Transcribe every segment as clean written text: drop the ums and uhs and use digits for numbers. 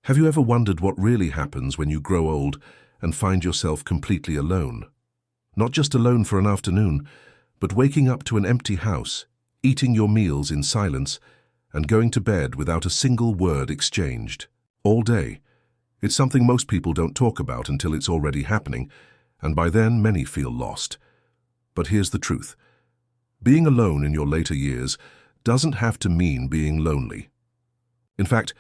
Have you ever wondered what really happens when you grow old and find yourself completely alone? Not just alone for an afternoon, but waking up to an empty house, eating your meals in silence, and going to bed without a single word exchanged. All day. It's something most people don't talk about until it's already happening, and by then many feel lost. But here's the truth. Being alone in your later years doesn't have to mean being lonely. In fact,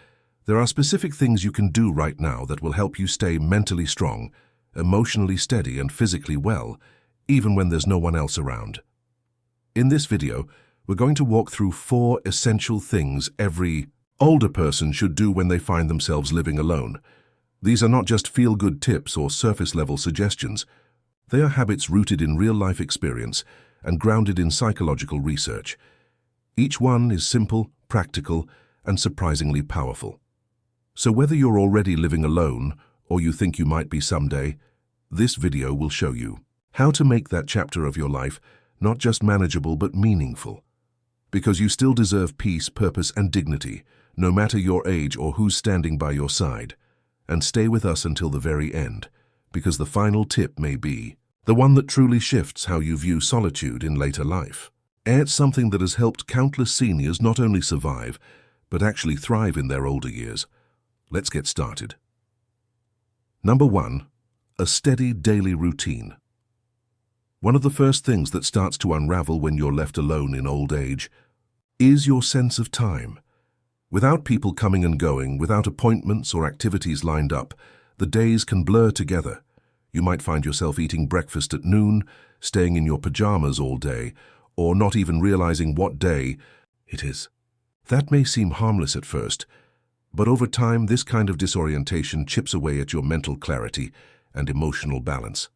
there are specific things you can do right now that will help you stay mentally strong, emotionally steady, and physically well, even when there's no one else around. In this video, we're going to walk through 4 essential things every older person should do when they find themselves living alone. These are not just feel-good tips or surface-level suggestions. They are habits rooted in real-life experience and grounded in psychological research. Each one is simple, practical, and surprisingly powerful. So whether you're already living alone or you think you might be someday, this video will show you how to make that chapter of your life not just manageable but meaningful. Because you still deserve peace, purpose, and dignity, no matter your age or who's standing by your side. And stay with us until the very end, because the final tip may be the one that truly shifts how you view solitude in later life. It's something that has helped countless seniors not only survive, but actually thrive in their older years. Let's get started. Number 1. A steady daily routine. One of the first things that starts to unravel when you're left alone in old age is your sense of time. Without people coming and going, without appointments or activities lined up, the days can blur together. You might find yourself eating breakfast at noon, staying in your pajamas all day, or not even realizing what day it is. That may seem harmless at first, but over time this kind of disorientation chips away at your mental clarity and emotional balance.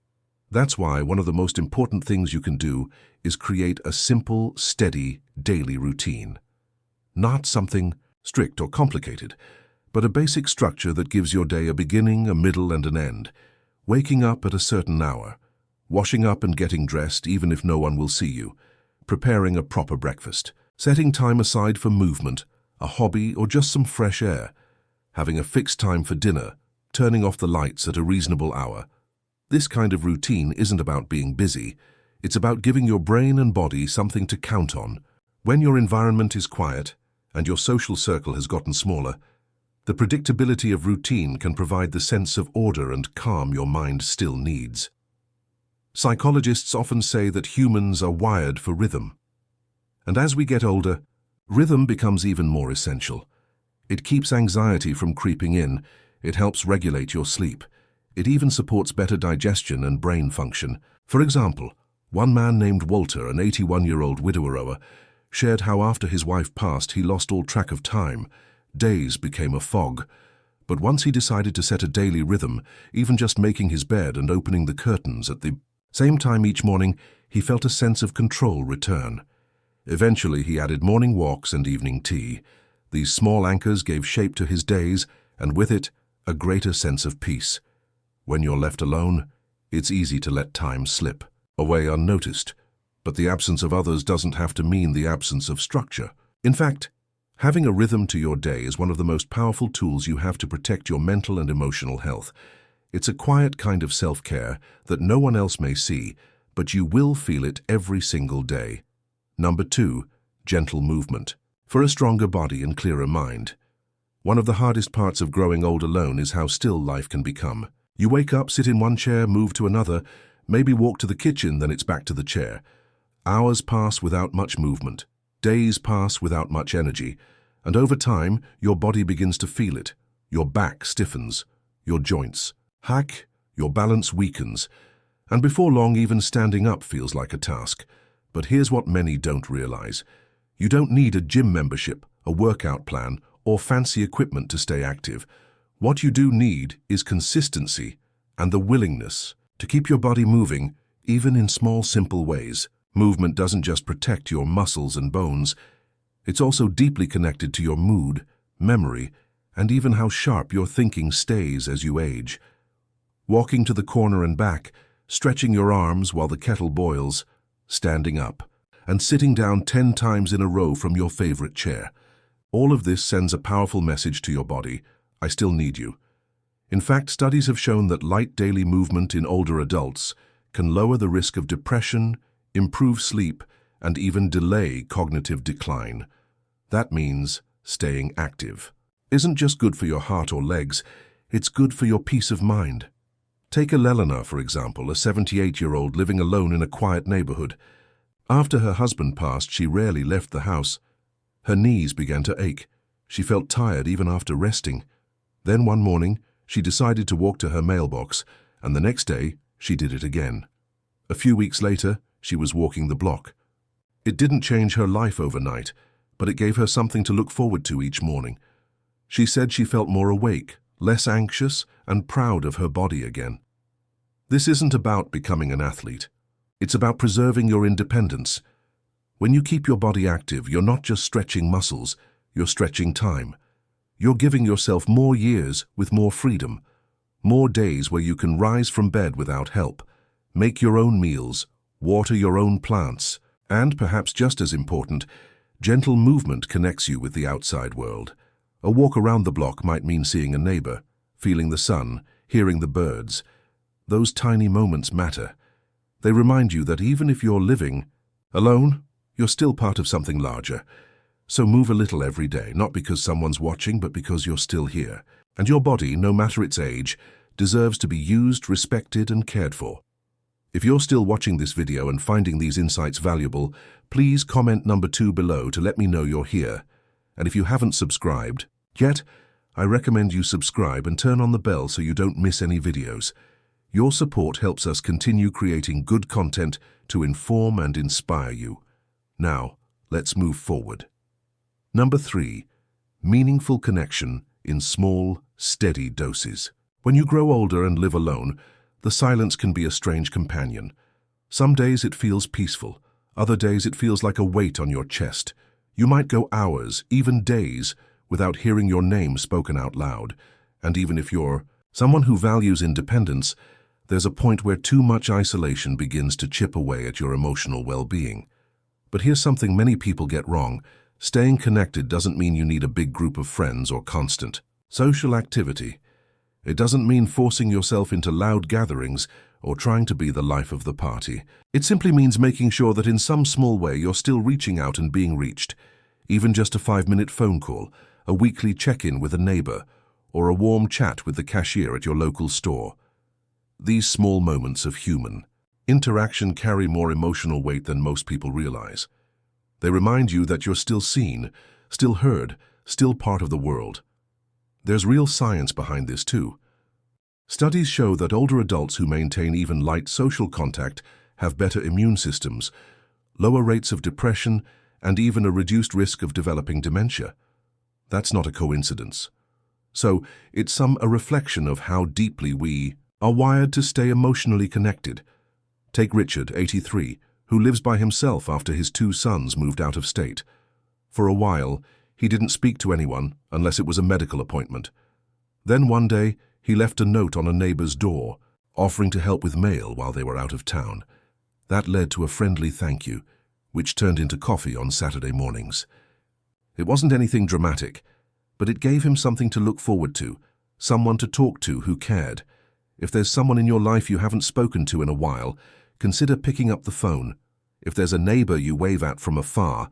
That's why one of the most important things you can do is create a simple, steady, daily routine. Not something strict or complicated, but a basic structure that gives your day a beginning, a middle, and an end. Waking up at a certain hour, washing up and getting dressed even if no one will see you, preparing a proper breakfast, setting time aside for movement, a hobby, or just some fresh air, having a fixed time for dinner, turning off the lights at a reasonable hour. This kind of routine isn't about being busy, it's about giving your brain and body something to count on. When your environment is quiet and your social circle has gotten smaller, the predictability of routine can provide the sense of order and calm your mind still needs. Psychologists often say that humans are wired for rhythm. And as we get older, rhythm becomes even more essential. It keeps anxiety from creeping in, it helps regulate your sleep. It even supports better digestion and brain function. For example, one man named Walter, an 81-year-old widower, shared how after his wife passed he lost all track of time. Days became a fog. But once he decided to set a daily rhythm, even just making his bed and opening the curtains at the same time each morning, he felt a sense of control return. Eventually he added morning walks and evening tea. These small anchors gave shape to his days, and with it, a greater sense of peace. When you're left alone, it's easy to let time slip away unnoticed. But the absence of others doesn't have to mean the absence of structure. In fact, having a rhythm to your day is one of the most powerful tools you have to protect your mental and emotional health. It's a quiet kind of self-care that no one else may see, but you will feel it every single day. Number 2, gentle movement. For a stronger body and clearer mind. One of the hardest parts of growing old alone is how still life can become. You wake up, sit in one chair, move to another, maybe walk to the kitchen, then it's back to the chair. Hours pass without much movement. Days pass without much energy. And over time, your body begins to feel it. Your back stiffens. Your joints hack. Your balance weakens. And before long, even standing up feels like a task. But here's what many don't realize. You don't need a gym membership, a workout plan, or fancy equipment to stay active. What you do need is consistency and the willingness to keep your body moving, even in small, simple ways. Movement doesn't just protect your muscles and bones, it's also deeply connected to your mood, memory, and even how sharp your thinking stays as you age. Walking to the corner and back, stretching your arms while the kettle boils, standing up, and sitting down 10 times in a row from your favorite chair. All of this sends a powerful message to your body. I still need you. In fact, studies have shown that light daily movement in older adults can lower the risk of depression, improve sleep, and even delay cognitive decline. That means staying active isn't just good for your heart or legs, it's good for your peace of mind. Take Elena, for example, a 78-year-old living alone in a quiet neighborhood. After her husband passed, she rarely left the house. Her knees began to ache. She felt tired even after resting. Then one morning, she decided to walk to her mailbox, and the next day, she did it again. A few weeks later, she was walking the block. It didn't change her life overnight, but it gave her something to look forward to each morning. She said she felt more awake, less anxious, and proud of her body again. This isn't about becoming an athlete. It's about preserving your independence. When you keep your body active, you're not just stretching muscles, you're stretching time. You're giving yourself more years with more freedom, more days where you can rise from bed without help, make your own meals, water your own plants, and perhaps just as important, gentle movement connects you with the outside world. A walk around the block might mean seeing a neighbor, feeling the sun, hearing the birds. Those tiny moments matter. They remind you that even if you're living alone, you're still part of something larger. So move a little every day, not because someone's watching, but because you're still here. And your body, no matter its age, deserves to be used, respected, and cared for. If you're still watching this video and finding these insights valuable, please comment number 2 below to let me know you're here. And if you haven't subscribed yet, I recommend you subscribe and turn on the bell so you don't miss any videos. Your support helps us continue creating good content to inform and inspire you. Now, let's move forward. Number 3, meaningful connection in small, steady doses. When you grow older and live alone, the silence can be a strange companion. Some days it feels peaceful, other days it feels like a weight on your chest. You might go hours, even days, without hearing your name spoken out loud. And even if you're someone who values independence, there's a point where too much isolation begins to chip away at your emotional well-being. But here's something many people get wrong. Staying connected doesn't mean you need a big group of friends or constant social activity. It doesn't mean forcing yourself into loud gatherings or trying to be the life of the party. It simply means making sure that in some small way you're still reaching out and being reached. Even just a 5-minute phone call, a weekly check-in with a neighbor, or a warm chat with the cashier at your local store. These small moments of human interaction carry more emotional weight than most people realize. They remind you that you're still seen, still heard, still part of the world. There's real science behind this too. Studies show that older adults who maintain even light social contact have better immune systems, lower rates of depression, and even a reduced risk of developing dementia. That's not a coincidence. So, it's a reflection of how deeply we are wired to stay emotionally connected. Take Richard, 83, who lives by himself after his 2 sons moved out of state. For a while, he didn't speak to anyone unless it was a medical appointment. Then one day, he left a note on a neighbor's door, offering to help with mail while they were out of town. That led to a friendly thank you, which turned into coffee on Saturday mornings. It wasn't anything dramatic, but it gave him something to look forward to, someone to talk to who cared. If there's someone in your life you haven't spoken to in a while, consider picking up the phone. If there's a neighbor you wave at from afar,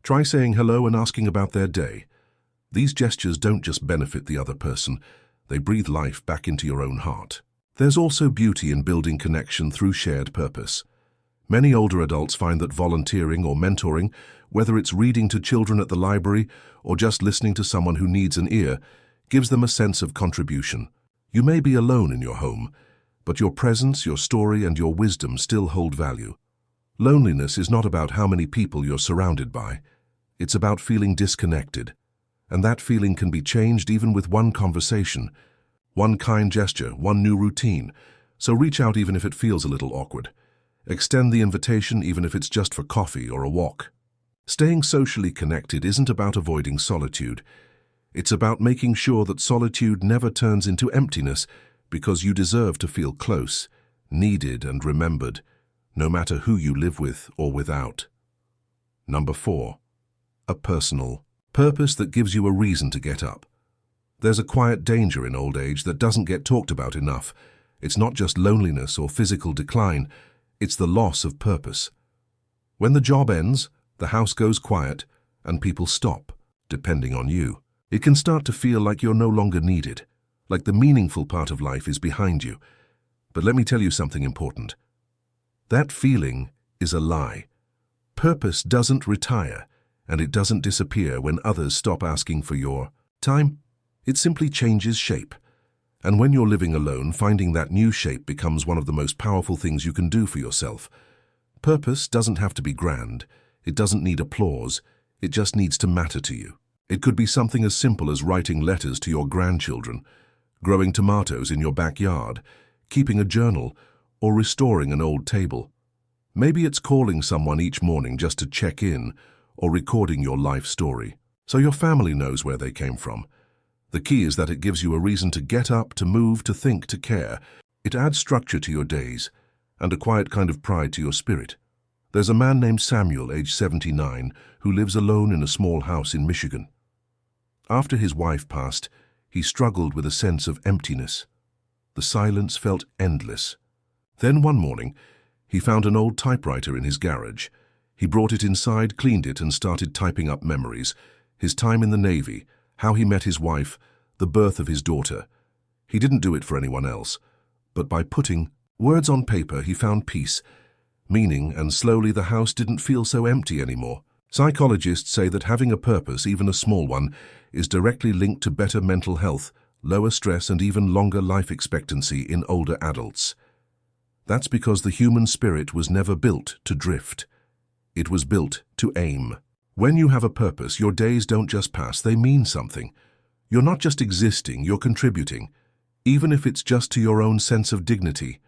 try saying hello and asking about their day. These gestures don't just benefit the other person, they breathe life back into your own heart. There's also beauty in building connection through shared purpose. Many older adults find that volunteering or mentoring, whether it's reading to children at the library or just listening to someone who needs an ear, gives them a sense of contribution. You may be alone in your home, but your presence, your story, and your wisdom still hold value. Loneliness is not about how many people you're surrounded by. It's about feeling disconnected. And that feeling can be changed even with one conversation, one kind gesture, one new routine. So reach out even if it feels a little awkward. Extend the invitation even if it's just for coffee or a walk. Staying socially connected isn't about avoiding solitude. It's about making sure that solitude never turns into emptiness, because you deserve to feel close, needed, and remembered, no matter who you live with or without. Number 4, a personal purpose that gives you a reason to get up. There's a quiet danger in old age that doesn't get talked about enough. It's not just loneliness or physical decline, it's the loss of purpose. When the job ends, the house goes quiet, and people stop, depending on you. It can start to feel like you're no longer needed, like the meaningful part of life is behind you. But let me tell you something important. That feeling is a lie. Purpose doesn't retire, and it doesn't disappear when others stop asking for your time. It simply changes shape. And when you're living alone, finding that new shape becomes one of the most powerful things you can do for yourself. Purpose doesn't have to be grand. It doesn't need applause. It just needs to matter to you. It could be something as simple as writing letters to your grandchildren, growing tomatoes in your backyard, keeping a journal, or restoring an old table. Maybe it's calling someone each morning just to check in, or recording your life story, so your family knows where they came from. The key is that it gives you a reason to get up, to move, to think, to care. It adds structure to your days, and a quiet kind of pride to your spirit. There's a man named Samuel, age 79, who lives alone in a small house in Michigan. After his wife passed, he struggled with a sense of emptiness. The silence felt endless. Then one morning, he found an old typewriter in his garage. He brought it inside, cleaned it, and started typing up memories. His time in the Navy, how he met his wife, the birth of his daughter. He didn't do it for anyone else, but by putting words on paper, he found peace, meaning, and slowly the house didn't feel so empty anymore. Psychologists say that having a purpose, even a small one, is directly linked to better mental health, lower stress, and even longer life expectancy in older adults. That's because the human spirit was never built to drift. It was built to aim. When you have a purpose, your days don't just pass, they mean something. You're not just existing, you're contributing, even if it's just to your own sense of dignity.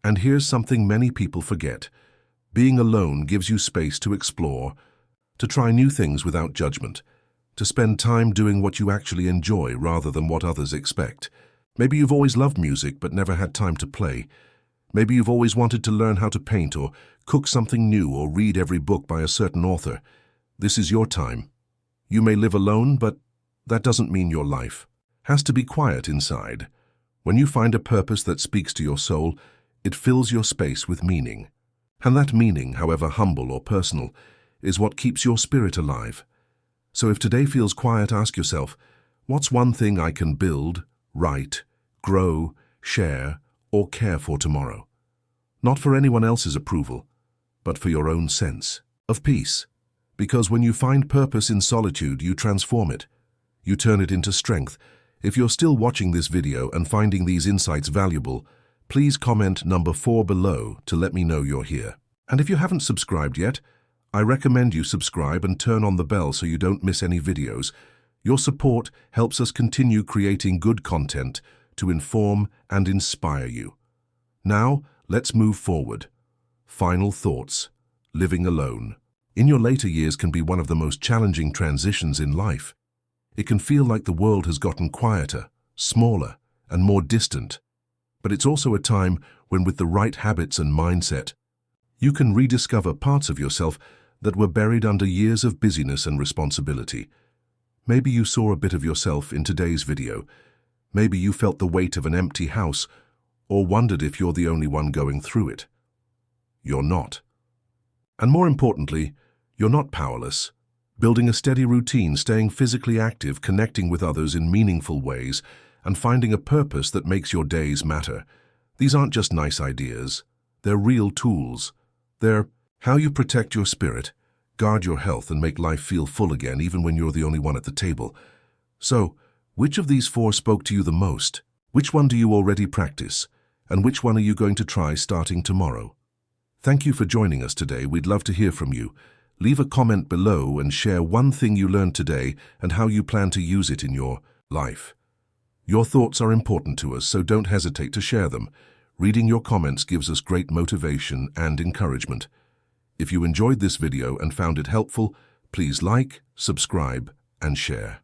And here's something many people forget. Being alone gives you space to explore, to try new things without judgment, to spend time doing what you actually enjoy rather than what others expect. Maybe you've always loved music but never had time to play. Maybe you've always wanted to learn how to paint or cook something new or read every book by a certain author. This is your time. You may live alone, but that doesn't mean your life has to be quiet inside. When you find a purpose that speaks to your soul, it fills your space with meaning. And that meaning, however humble or personal, is what keeps your spirit alive. So if today feels quiet, ask yourself, what's one thing I can build, write, grow, share, or care for tomorrow? Not for anyone else's approval, but for your own sense of peace. Because when you find purpose in solitude, you transform it. You turn it into strength. If you're still watching this video and finding these insights valuable, please comment number 4 below to let me know you're here. And if you haven't subscribed yet, I recommend you subscribe and turn on the bell so you don't miss any videos. Your support helps us continue creating good content to inform and inspire you. Now, let's move forward. Final thoughts. Living alone. In your later years can be one of the most challenging transitions in life. It can feel like the world has gotten quieter, smaller, and more distant. But it's also a time when, with the right habits and mindset, you can rediscover parts of yourself that were buried under years of busyness and responsibility. Maybe you saw a bit of yourself in today's video. Maybe you felt the weight of an empty house, or wondered if you're the only one going through it. You're not. And more importantly, you're not powerless. Building a steady routine, staying physically active, connecting with others in meaningful ways, and finding a purpose that makes your days matter. These aren't just nice ideas. They're real tools. They're how you protect your spirit, guard your health, and make life feel full again, even when you're the only one at the table. So, which of these 4 spoke to you the most? Which one do you already practice? And which one are you going to try starting tomorrow? Thank you for joining us today. We'd love to hear from you. Leave a comment below and share one thing you learned today and how you plan to use it in your life. Your thoughts are important to us, so don't hesitate to share them. Reading your comments gives us great motivation and encouragement. If you enjoyed this video and found it helpful, please like, subscribe, and share.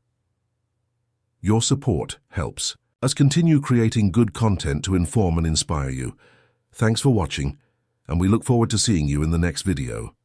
Your support helps us continue creating good content to inform and inspire you. Thanks for watching, and we look forward to seeing you in the next video.